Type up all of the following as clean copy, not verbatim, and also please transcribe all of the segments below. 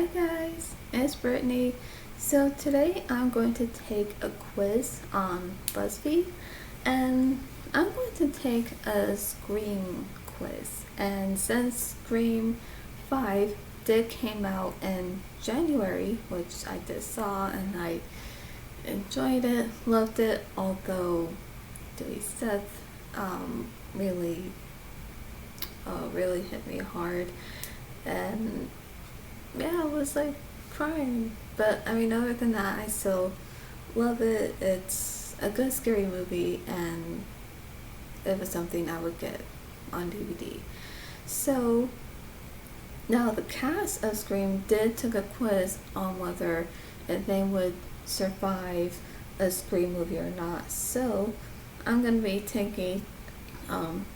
Hi guys, it's Brittany. So today I'm going to take a quiz on BuzzFeed and I'm going to take a Scream quiz. And since Scream 5 did came out in January, which I just saw and I enjoyed it, loved it, although Dewey Seth really really hit me hard, and yeah, I was like crying. But I mean, other than that, I still love it. It's a good scary movie, and it was something I would get on DVD. So now the cast of Scream did took a quiz on whether they would survive a Scream movie or not. So I'm gonna be taking um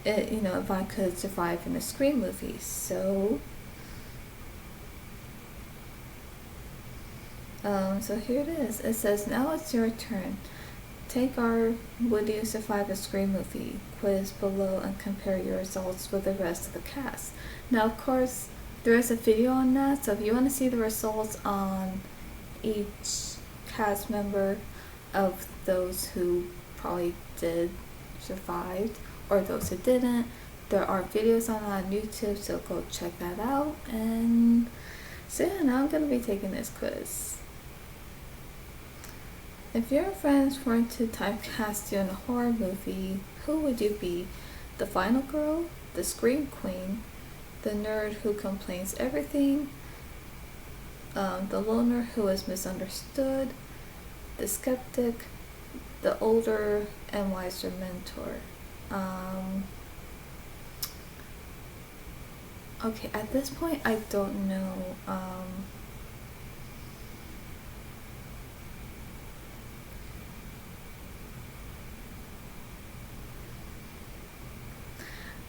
it, if I could survive in a Scream movie. So here it is. It says, now it's your turn. Take our Would You Survive a Scream movie quiz below and compare your results with the rest of the cast. Now, of course, there is a video on that, so if you want to see the results on each cast member of those who probably did survive or those who didn't, there are videos on YouTube, so go check that out. And so yeah, now I'm gonna be taking this quiz. If your friends were to typecast you in a horror movie, who would you be? The final girl, the scream queen, the nerd who complains everything, the loner who is misunderstood, the skeptic, the older and wiser mentor. Okay, at this point I don't know.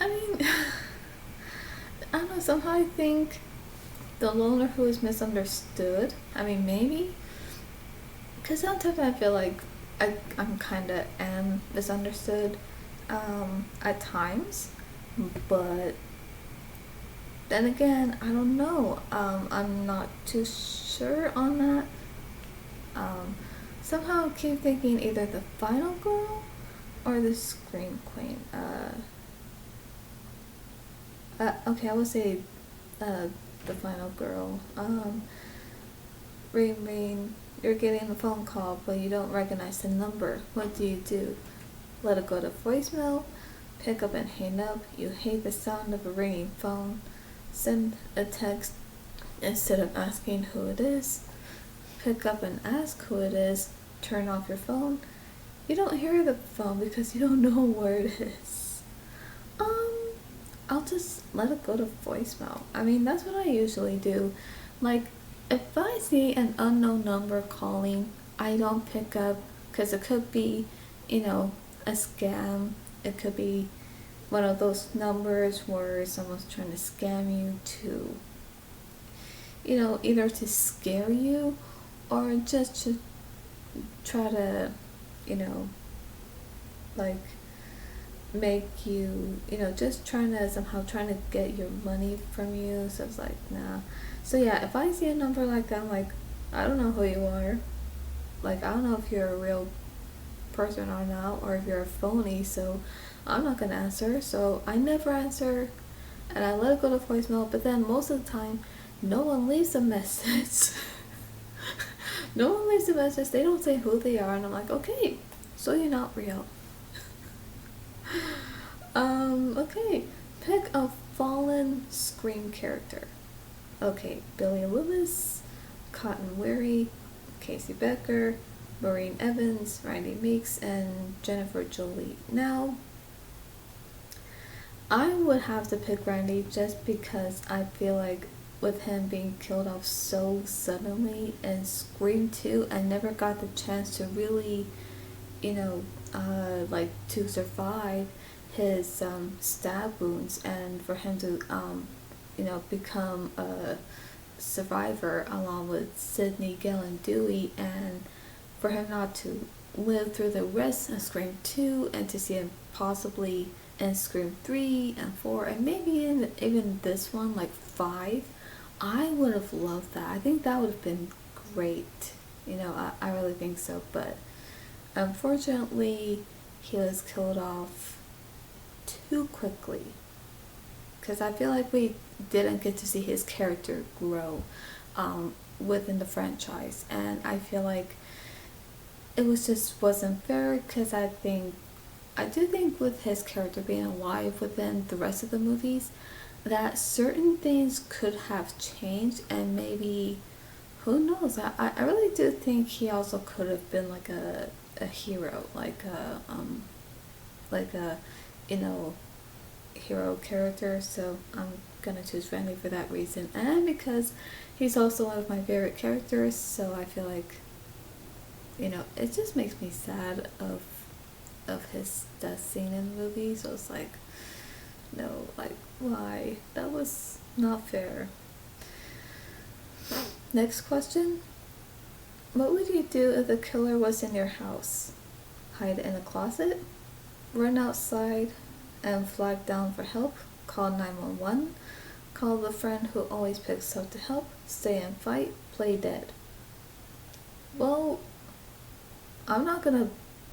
I mean, I don't know, somehow I think the loner who is misunderstood. I mean, maybe. Because sometimes I feel like I'm kind of am misunderstood at times. But then again, I don't know. I'm not too sure on that. Somehow I keep thinking either the final girl or the scream queen. Okay, I would say the final girl. Ring ring, you're getting a phone call, but you don't recognize the number. What do? Let it go to voicemail, pick up and hang up. You hate the sound of a ringing phone. Send a text instead of asking who it is. Pick up and ask who it is. Turn off your phone. You don't hear the phone because you don't know where it is. I'll just let it go to voicemail. I mean, that's what I usually do. Like, if I see an unknown number calling, I don't pick up because it could be, a scam. It could be one of those numbers where someone's trying to scam you to, either to scare you or just to try to, like make you, just trying to get your money from you. So it's like, nah. So yeah, if I see a number like that, I'm like, I don't know who you are. Like, I don't know if you're a real person or not, or if you're a phony, so I'm not gonna answer. So I never answer, and I let it go to voicemail. But then most of the time, no one leaves a message. No one leaves a message. They don't say who they are, and I'm like, okay, so you're not real. Okay, pick a fallen Scream character. Okay, Billy Loomis, Cotton Weary, Casey Becker, Maureen Evans, Randy Meeks, and Jennifer Jolie. Now, I would have to pick Randy just because I feel like with him being killed off so suddenly in Scream 2, I never got the chance to really, to survive his stab wounds, and for him to become a survivor along with Sydney, Gale, and Dewey, and for him not to live through the rest of Scream 2 and to see him possibly in Scream 3 and 4, and maybe in even this one, like 5, I would have loved that. I think that would have been great. I really think so. But unfortunately, he was killed off too quickly. Because I feel like we didn't get to see his character grow within the franchise. And I feel like it wasn't fair, because I do think with his character being alive within the rest of the movies, that certain things could have changed, and maybe, who knows, I really do think he also could have been like a hero, like a hero character. So I'm gonna choose Randy for that reason, and because he's also one of my favorite characters. So I feel like, it just makes me sad of his death scene in the movie. So it's like, no, like, why? That was not fair. Next question. What would you do if the killer was in your house? Hide in a closet? Run outside and flag down for help? Call 911? Call the friend who always picks up to help? Stay and fight? Play dead? Well, I'm not gonna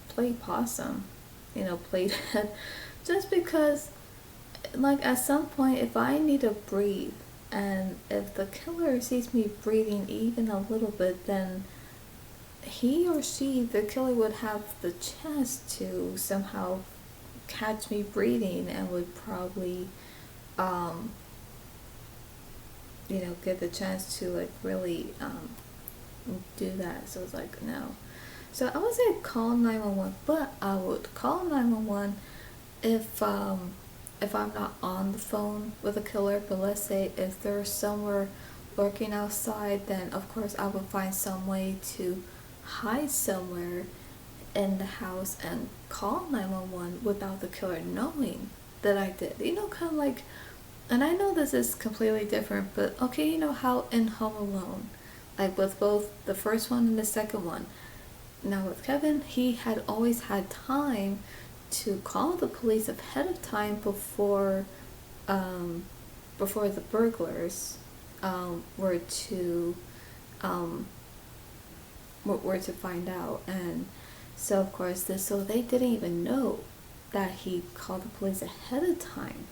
play possum, play dead, just because, like, at some point, if I need to breathe, and if the killer sees me breathing even a little bit, then he or she, the killer, would have the chance to somehow catch me breathing, and would probably, get the chance to, like, really, do that. So it's like, no. So I would say call 911, but I would call 911 if I'm not on the phone with a killer. But let's say if they're somewhere lurking outside, then of course I would find some way to hide somewhere in the house and call 911 without the killer knowing that I did. Kind of like, and I know this is completely different, but okay, how in Home Alone, like with both the first one and the second one, now with Kevin, he had always had time to call the police ahead of time before the burglars were to find out. And so of course so they didn't even know that he called the police ahead of time,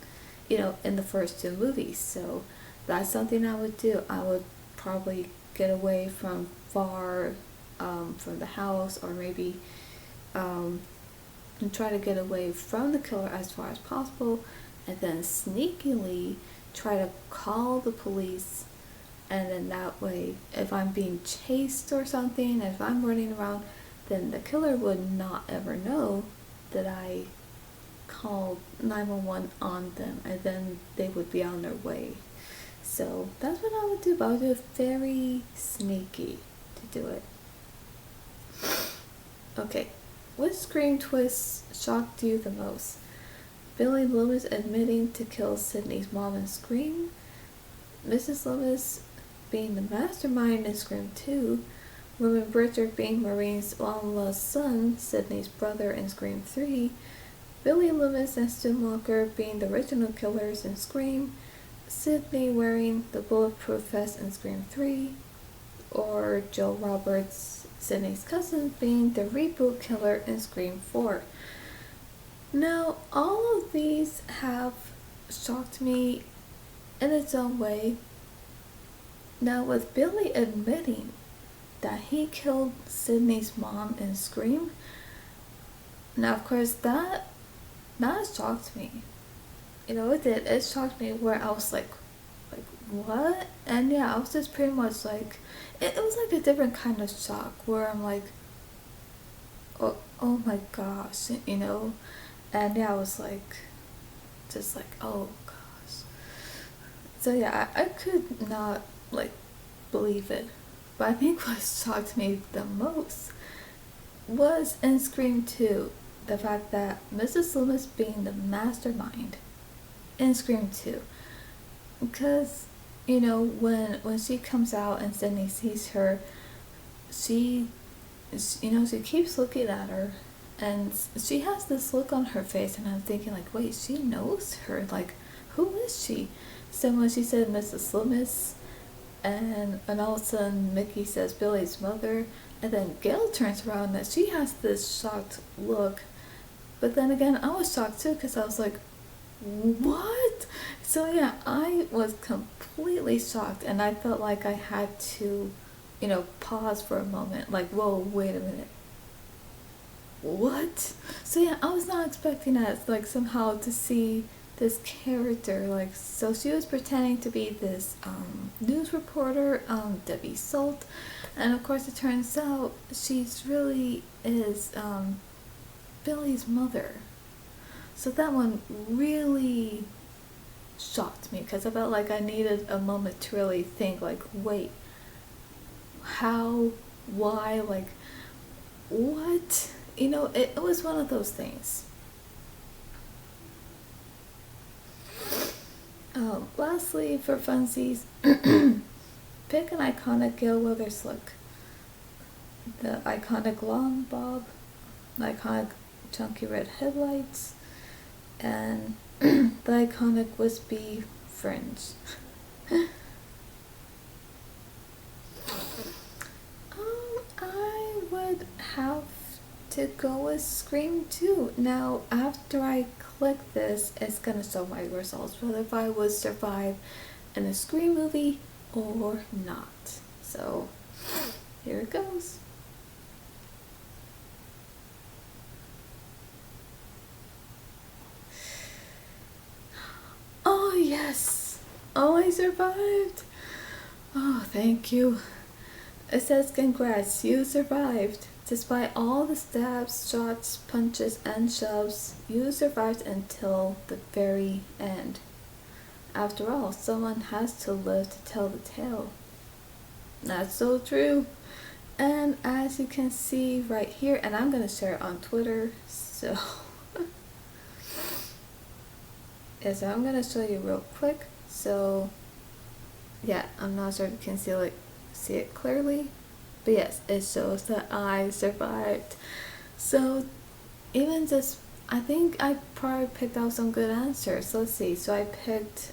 in the first two movies. So that's something I would do. I would probably get away from far from the house, or maybe and try to get away from the killer as far as possible, and then sneakily try to call the police. And then that way, if I'm being chased or something, if I'm running around, then the killer would not ever know that I called 911 on them, and then they would be on their way. So that's what I would do, but I would do it very sneaky to do it. Okay, what Scream twist shocked you the most? Billy Loomis admitting to kill Sydney's mom in Scream? Mrs. Loomis being the mastermind in Scream 2? Roman Bridger being Maureen's long-lost son, Sydney's brother in Scream 3? Billy Loomis and Stu Macher being the original killers in Scream? Sydney wearing the bulletproof vest in Scream 3? Or Joe Roberts, Sydney's cousin, being the reboot killer in Scream 4? Now, all of these have shocked me in its own way. Now, with Billy admitting that he killed Sydney's mom in Scream, now of course that shocked me. It did. It shocked me, where I was like what? And yeah, I was just pretty much like, it was like a different kind of shock, where I'm like, oh my gosh, and yeah, I was like, just like, oh gosh. So yeah, I could not believe it. But I think what shocked me the most was in Scream 2, the fact that Mrs. Loomis being the mastermind in Scream 2. Because, when she comes out and Sydney sees her, she keeps looking at her, and she has this look on her face, and I'm thinking like, wait, she knows her, like, who is she? So when she said Mrs. Loomis, and all of a sudden Mickey says Billy's mother, and then Gail turns around and she has this shocked look. But then again, I was shocked too, because I was like, what? So yeah, I was completely shocked, and I felt like I had to, pause for a moment, like, whoa, wait a minute, what? So yeah, I was not expecting that, like, somehow to see this character, like, so she was pretending to be this news reporter, Debbie Salt, and of course it turns out she's really is Billy's mother. So that one really shocked me, because I felt like I needed a moment to really think, like, wait, how, why, like, what? It was one of those things. Lastly, for funsies, pick an iconic Gail Weathers look. The iconic long bob, the iconic chunky red headlights, and the iconic wispy fringe. I would have to go with Scream 2. Now, after I click this, it's gonna show my results, whether if I would survive in a Scream movie or not. So, here it goes. Oh, yes! Oh, I survived! Oh, thank you. It says, congrats, you survived. Despite all the stabs, shots, punches, and shoves, you survived until the very end. After all, someone has to live to tell the tale. That's so true. And as you can see right here, and I'm going to share it on Twitter, so yeah, so I'm going to show you real quick. So yeah, I'm not sure if you can see it clearly, but yes, it shows that I survived. So even just, I think I probably picked out some good answers. Let's see. So I picked,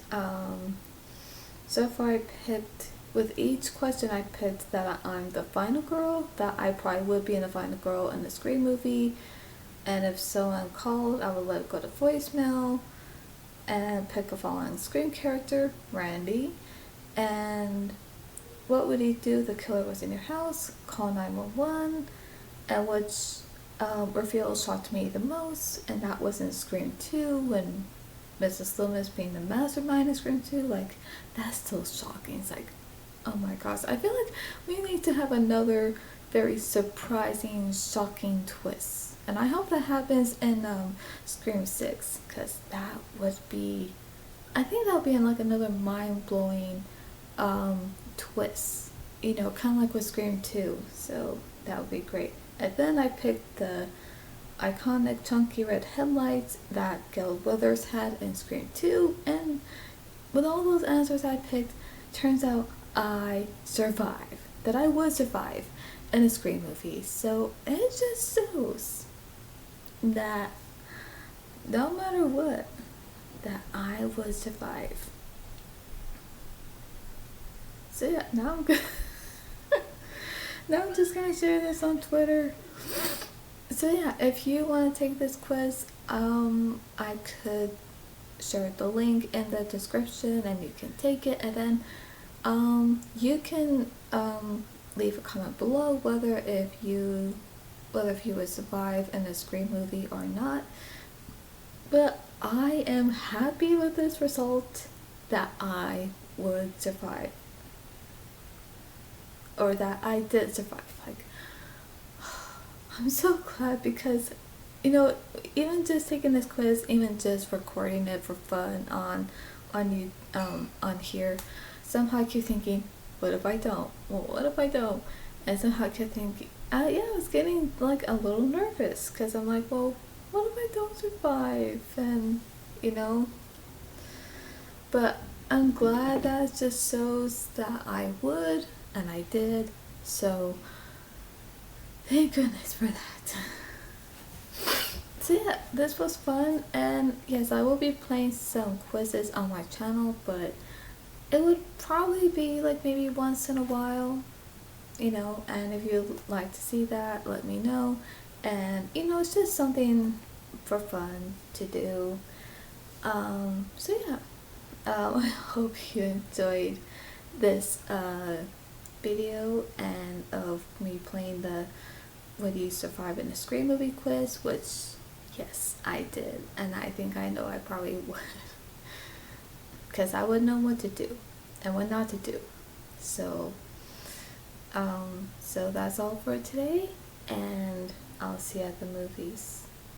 so far I picked, with each question I picked that I'm the final girl, that I probably would be in the final girl in the Scream movie, and if someone called, I would let it go to voicemail, and pick a following Scream character, Randy, and what would he do? The killer was in your house, call 911, and which reveal shocked me the most, and that was in Scream 2, when Mrs. Loomis being the mastermind in Scream 2, like, that's still shocking. It's like, oh my gosh, I feel like we need to have another very surprising, shocking twist, and I hope that happens in Scream 6, because that would be, I think that would be like another mind-blowing twist, kind of like with Scream 2, so that would be great. And then I picked the iconic chunky red headlights that Gail Weathers had in Scream 2, and with all those answers I picked, turns out I survived, that I would survive in a Scream movie. So it just shows that no matter what, that I would survive. So yeah, now I'm good. Now I'm just gonna share this on Twitter. So yeah, if you want to take this quiz, I could share the link in the description, and you can take it, and then you can leave a comment below whether if you would survive in a Scream movie or not. But I am happy with this result, that I would survive, or that I did survive. Like, I'm so glad, because even just taking this quiz, even just recording it for fun on here, somehow I keep thinking, what if I don't? Well, what if I don't? And somehow I kept thinking, yeah, I was getting like a little nervous, because I'm like, well, what if I don't survive? And but I'm glad that it just shows that I would, and I did. So thank goodness for that. So yeah, this was fun, and yes, I will be playing some quizzes on my channel, but it would probably be like maybe once in a while, and if you'd like to see that, let me know. And it's just something for fun to do. So yeah, I hope you enjoyed this video and of me playing the Would You Survive in a Scream Movie quiz, which yes, I did, and I think I know I probably would, because I would know what to do and what not to do. So so that's all for today, and I'll see you at the movies.